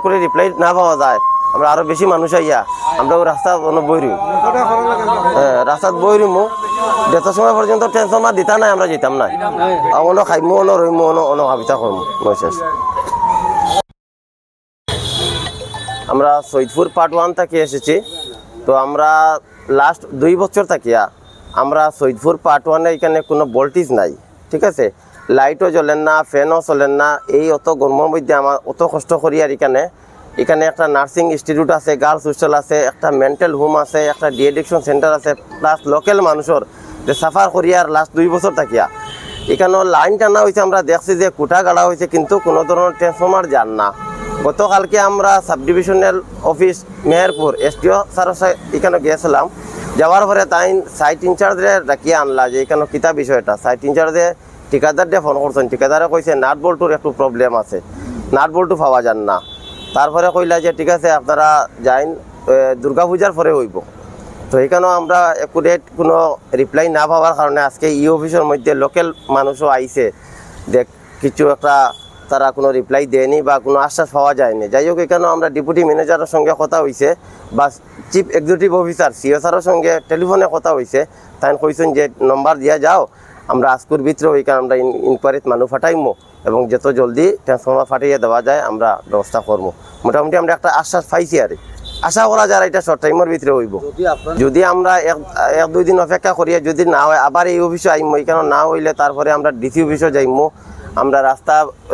করে রিপ্লাই না পাওয়া যায় আমরা আরো বেশি মানুষ আইয়া আমরা ওই রাস্তা বই রইম রাস্তাত বই রইমু যত সময় পর্যন্ত ট্রান্সফরমার দিতা নাই আমরা যেতাম না অন্য খাইমু অন্য রইমু অন্য ভাবিতা করমু শেষ। আমরা সৈয়দপুর পার্ট 1 থেকে এসেছি। তো আমরা লাস্ট 2 বছর থাকিয়া আমরা সৈয়দপুর পার্ট 1 এখানে কোনো ভোল্টেজ নাই, ঠিক আছে, লাইটও জ্বলেন না, ফ্যানও চলেন না। এই অত গরমের মধ্যে আমার অত কষ্ট করি আর এখানে একটা নার্সিং ইনস্টিটিউট আছে, গার্লস হোস্টেল আছে, একটা মেন্টাল হোম আছে, একটা ডিএডিকশন সেন্টার আছে, প্লাস লোকাল মানুষের যে সাফার করি আর লাস্ট 2 বছর থাকিয়া এখানে লাইন টানা হয়েছে। আমরা দেখছি যে কুটা গাড়া হয়েছে কিন্তু কোনো ধরনের ট্রান্সফরমার যান না। গতকালকে আমরা sub divisional office Meherpur SDO sir এখানে গিয়েছিলাম, যাওয়ার পরে তাই সাইট ইনচার্জে ডাকিয়ে আনলা যে এখানে কিতা বিষয়টা। সাইট ইনচার্জে ঠিকাদার দিয়ে ফোন করছেন, ঠিকাদারে কইছে নাট বল্টুর একটু প্রবলেম আছে, নাট বল্টু পাওয়া যান না। তারপরে কইলা যে ঠিক আছে আপনারা যাইন, দুর্গা পূজার পরে হইব। তো এখানেও আমরা একুরেট কোনো রিপ্লাই না পাওয়ার কারণে আজকে ই অফিসের মধ্যে লোকাল মানুষও আইছে, দেখ কিছু একটা তারা কোনো রিপ্লাই দেয়নি বা কোনো আশ্বাস পাওয়া যায়নি। যাই হোক এখানেও আমরা ডেপুটি ম্যানেজারের সঙ্গে কথা হয়েছে বা চিফ এক্সিকিউটিভ অফিসার সিও স্যারের সঙ্গে টেলিফোনে কথা হয়েছে, তাই কইছেন যে নম্বর দিয়া যাও, আমরা আজকের ভিতরে ওইখানে আমরা ইনকোয়ারিত মানুষ ফাটাইমো এবং যত জলদি ট্রান্সফরমার ফাটিয়ে দেওয়া যায় আমরা ব্যবস্থা করবো। মোটামুটি আমরা একটা আশ্বাস পাইছি আর আশা করা যায় এটা শর্ট টাইমের ভিতরে হইব। যদি আমরা 1-2 দিন অপেক্ষা করিয়া যদি না হয় আবার এই অফিসে আইমো, এখানে না হইলে তারপরে আমরা ডিসি অফিসে যাইমো, আমরা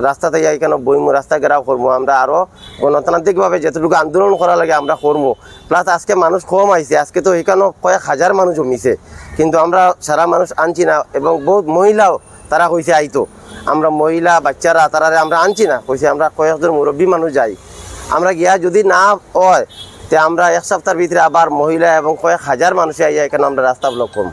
রাস্তাতে এখানে বইমু, রাস্তা ঘেরাও করবো। আমরা আরও গণতান্ত্রিকভাবে যতটুকু আন্দোলন করা লাগে আমরা করবো। প্লাস আজকে মানুষ কম আইছে, আজকে তো এখানেও কয়েক হাজার মানুষ জমিছে কিন্তু আমরা সারা মানুষ আনছি না এবং বহুত মহিলাও তারা কইছে আইতো, আমরা মহিলা বাচ্চারা তারা আমরা আনছি না, কইছে আমরা কয়েকজন মুরব্বী মানুষ যাই। আমরা গিয়া যদি না হয় তে আমরা 1 সপ্তাহের ভিতরে আবার মহিলা এবং কয়েক হাজার মানুষে আইয়া এখানে আমরা রাস্তা ব্লক করবো।